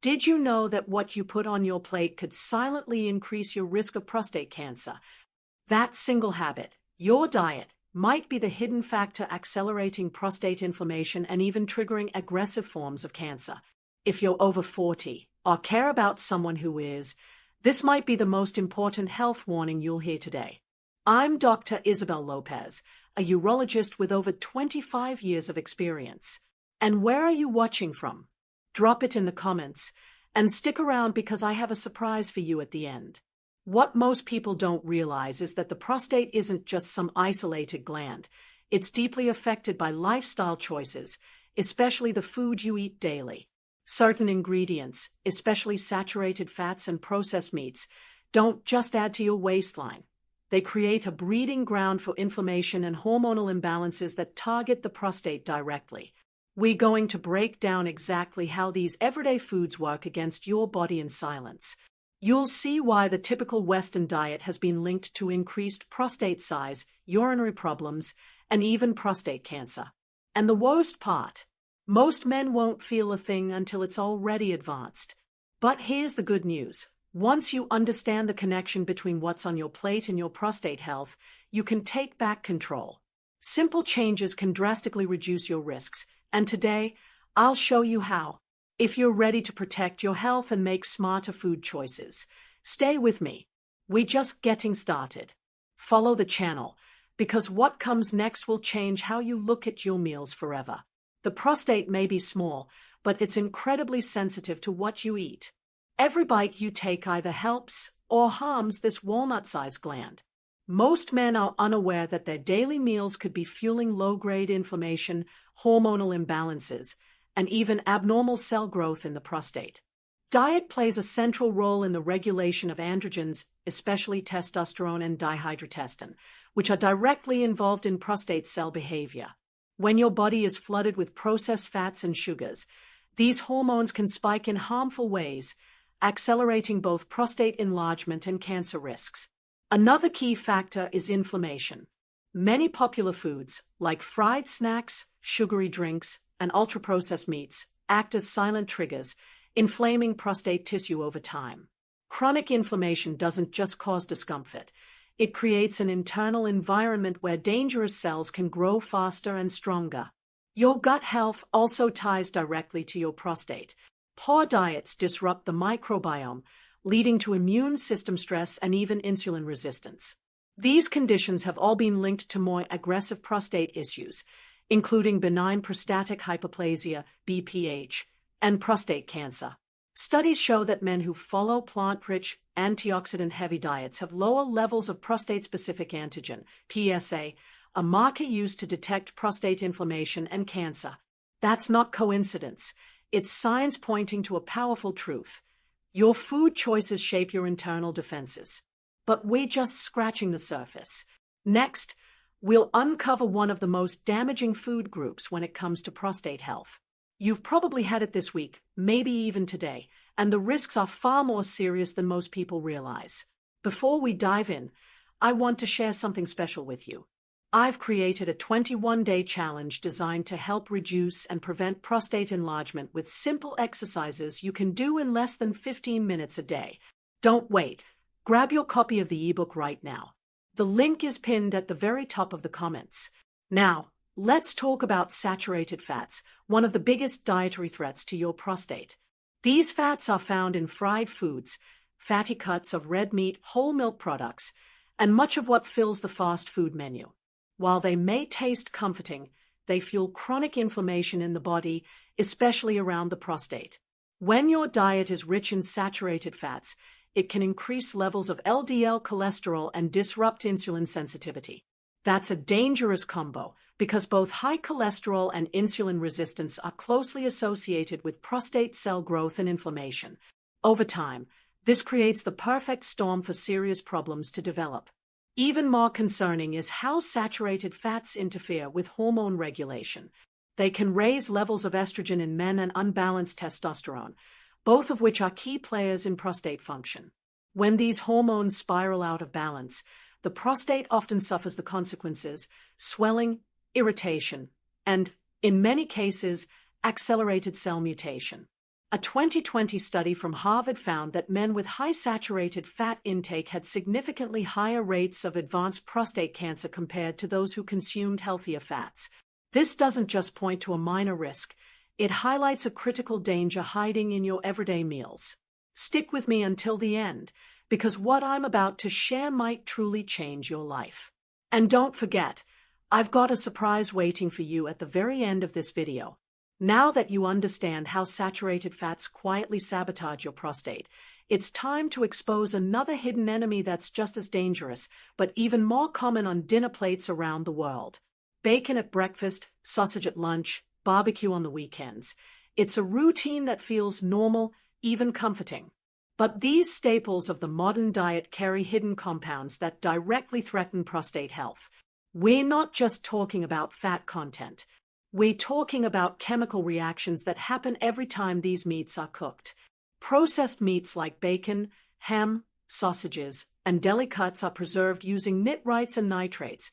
Did you know that what you put on your plate could silently increase your risk of prostate cancer? That single habit, your diet, might be the hidden factor accelerating prostate inflammation and even triggering aggressive forms of cancer. If you're over 40 or care about someone who is, this might be the most important health warning you'll hear today. I'm Dr. Isabel Lopez, a urologist with over 25 years of experience. And where are you watching from? Drop it in the comments, and stick around because I have a surprise for you at the end. What most people don't realize is that the prostate isn't just some isolated gland. It's deeply affected by lifestyle choices, especially the food you eat daily. Certain ingredients, especially saturated fats and processed meats, don't just add to your waistline. They create a breeding ground for inflammation and hormonal imbalances that target the prostate directly. We're going to break down exactly how these everyday foods work against your body in silence. You'll see why the typical Western diet has been linked to increased prostate size, urinary problems, and even prostate cancer. And the worst part, most men won't feel a thing until it's already advanced. But here's the good news. Once you understand the connection between what's on your plate and your prostate health, you can take back control. Simple changes can drastically reduce your risks, and today, I'll show you how. If you're ready to protect your health and make smarter food choices, stay with me. We're just getting started. Follow the channel, because what comes next will change how you look at your meals forever. The prostate may be small, but it's incredibly sensitive to what you eat. Every bite you take either helps or harms this walnut-sized gland. Most men are unaware that their daily meals could be fueling low-grade inflammation, hormonal imbalances, and even abnormal cell growth in the prostate. Diet plays a central role in the regulation of androgens, especially testosterone and dihydrotestosterone, which are directly involved in prostate cell behavior. When your body is flooded with processed fats and sugars, these hormones can spike in harmful ways, accelerating both prostate enlargement and cancer risks. Another key factor is inflammation. Many popular foods, like fried snacks, sugary drinks, and ultra-processed meats, act as silent triggers, inflaming prostate tissue over time. Chronic inflammation doesn't just cause discomfort. It creates an internal environment where dangerous cells can grow faster and stronger. Your gut health also ties directly to your prostate. Poor diets disrupt the microbiome, leading to immune system stress and even insulin resistance. These conditions have all been linked to more aggressive prostate issues, including benign prostatic hyperplasia, BPH, and prostate cancer. Studies show that men who follow plant-rich, antioxidant-heavy diets have lower levels of prostate-specific antigen, PSA, a marker used to detect prostate inflammation and cancer. That's not coincidence. It's science pointing to a powerful truth. Your food choices shape your internal defenses. But we're just scratching the surface. Next, we'll uncover one of the most damaging food groups when it comes to prostate health. You've probably had it this week, maybe even today, and the risks are far more serious than most people realize. Before we dive in, I want to share something special with you. I've created a 21-day challenge designed to help reduce and prevent prostate enlargement with simple exercises you can do in less than 15 minutes a day. Don't wait. Grab your copy of the ebook right now. The link is pinned at the very top of the comments. Now, let's talk about saturated fats, one of the biggest dietary threats to your prostate. These fats are found in fried foods, fatty cuts of red meat, whole milk products, and much of what fills the fast food menu. While they may taste comforting, they fuel chronic inflammation in the body, especially around the prostate. When your diet is rich in saturated fats, it can increase levels of LDL cholesterol and disrupt insulin sensitivity. That's a dangerous combo because both high cholesterol and insulin resistance are closely associated with prostate cell growth and inflammation. Over time, this creates the perfect storm for serious problems to develop. Even more concerning is how saturated fats interfere with hormone regulation. They can raise levels of estrogen in men and unbalanced testosterone, both of which are key players in prostate function. When these hormones spiral out of balance, the prostate often suffers the consequences: swelling, irritation, and, in many cases, accelerated cell mutation. A 2020 study from Harvard found that men with high saturated fat intake had significantly higher rates of advanced prostate cancer compared to those who consumed healthier fats. This doesn't just point to a minor risk, it highlights a critical danger hiding in your everyday meals. Stick with me until the end, because what I'm about to share might truly change your life. And don't forget, I've got a surprise waiting for you at the very end of this video. Now that you understand how saturated fats quietly sabotage your prostate, it's time to expose another hidden enemy that's just as dangerous, but even more common on dinner plates around the world. Bacon at breakfast, sausage at lunch, barbecue on the weekends. It's a routine that feels normal, even comforting. But these staples of the modern diet carry hidden compounds that directly threaten prostate health. We're not just talking about fat content. We're talking about chemical reactions that happen every time these meats are cooked. Processed meats like bacon, ham, sausages, and deli cuts are preserved using nitrites and nitrates,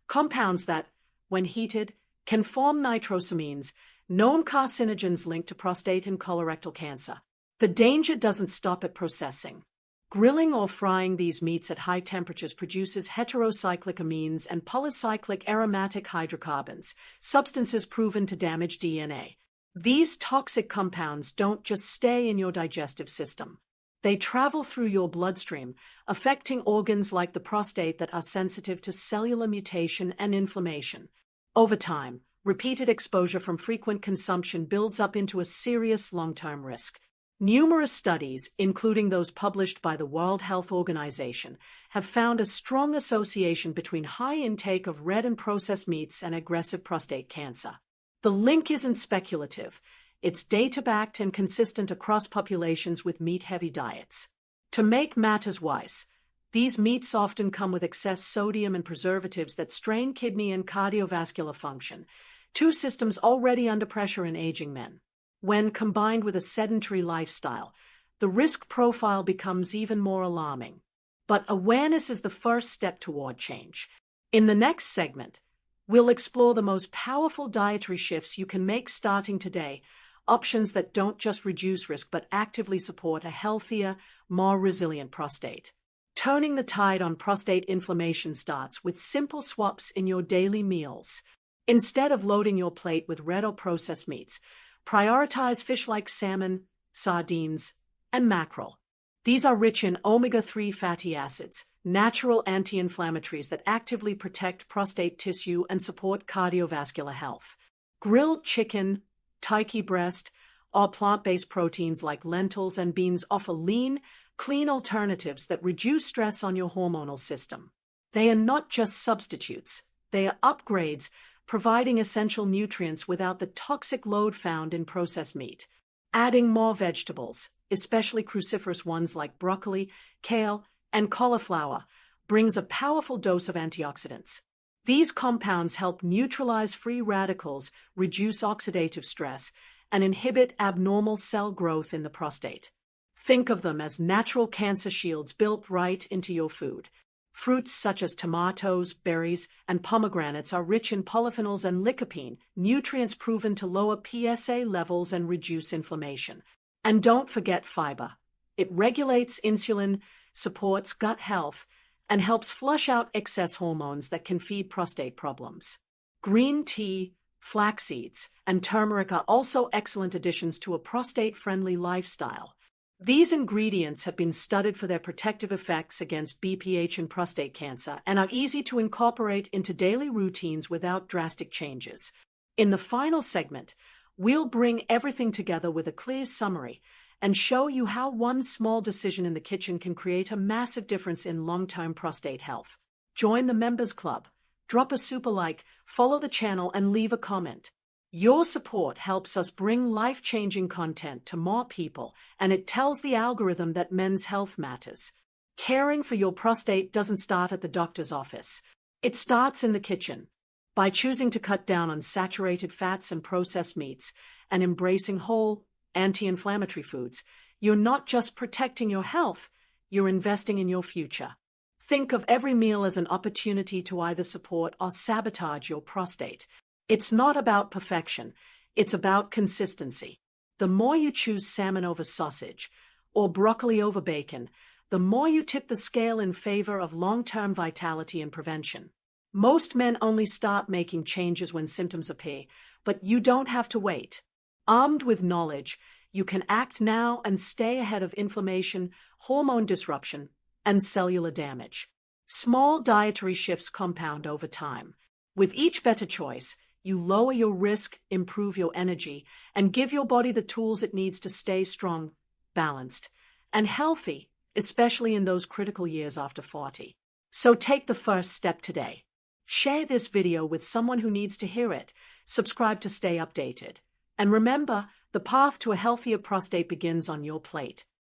compounds that, when heated, can form nitrosamines, known carcinogens linked to prostate and colorectal cancer. The danger doesn't stop at processing. Grilling or frying these meats at high temperatures produces heterocyclic amines and polycyclic aromatic hydrocarbons, substances proven to damage DNA. These toxic compounds don't just stay in your digestive system. They travel through your bloodstream, affecting organs like the prostate that are sensitive to cellular mutation and inflammation. Over time, repeated exposure from frequent consumption builds up into a serious long-term risk. Numerous studies, including those published by the World Health Organization, have found a strong association between high intake of red and processed meats and aggressive prostate cancer. The link isn't speculative. It's data-backed and consistent across populations with meat-heavy diets. To make matters worse, these meats often come with excess sodium and preservatives that strain kidney and cardiovascular function, two systems already under pressure in aging men. When combined with a sedentary lifestyle, the risk profile becomes even more alarming. But awareness is the first step toward change. In the next segment, we'll explore the most powerful dietary shifts you can make starting today, options that don't just reduce risk but actively support a healthier, more resilient prostate. Turning the tide on prostate inflammation starts with simple swaps in your daily meals. Instead of loading your plate with red or processed meats, prioritize fish like salmon, sardines, and mackerel. These are rich in omega-3 fatty acids, natural anti-inflammatories that actively protect prostate tissue and support cardiovascular health. Grilled chicken, turkey breast, or plant-based proteins like lentils and beans offer lean, clean alternatives that reduce stress on your hormonal system. They are not just substitutes, they are upgrades, providing essential nutrients without the toxic load found in processed meat. Adding more vegetables, especially cruciferous ones like broccoli, kale, and cauliflower, brings a powerful dose of antioxidants. These compounds help neutralize free radicals, reduce oxidative stress, and inhibit abnormal cell growth in the prostate. Think of them as natural cancer shields built right into your food. Fruits such as tomatoes, berries, and pomegranates are rich in polyphenols and lycopene, nutrients proven to lower PSA levels and reduce inflammation. And don't forget fiber. It regulates insulin, supports gut health, and helps flush out excess hormones that can feed prostate problems. Green tea, flax seeds, and turmeric are also excellent additions to a prostate-friendly lifestyle. These ingredients have been studied for their protective effects against BPH and prostate cancer and are easy to incorporate into daily routines without drastic changes. In the final segment, we'll bring everything together with a clear summary and show you how one small decision in the kitchen can create a massive difference in long-term prostate health. Join the Members Club, drop a super like, follow the channel, and leave a comment. Your support helps us bring life-changing content to more people, and it tells the algorithm that men's health matters. Caring for your prostate doesn't start at the doctor's office. It starts in the kitchen. By choosing to cut down on saturated fats and processed meats and embracing whole, anti-inflammatory foods, you're not just protecting your health, you're investing in your future. Think of every meal as an opportunity to either support or sabotage your prostate. It's not about perfection, it's about consistency. The more you choose salmon over sausage, or broccoli over bacon, the more you tip the scale in favor of long-term vitality and prevention. Most men only start making changes when symptoms appear, but you don't have to wait. Armed with knowledge, you can act now and stay ahead of inflammation, hormone disruption, and cellular damage. Small dietary shifts compound over time. With each better choice, you lower your risk, improve your energy, and give your body the tools it needs to stay strong, balanced, and healthy, especially in those critical years after 40. So take the first step today. Share this video with someone who needs to hear it. Subscribe to stay updated. And remember, the path to a healthier prostate begins on your plate.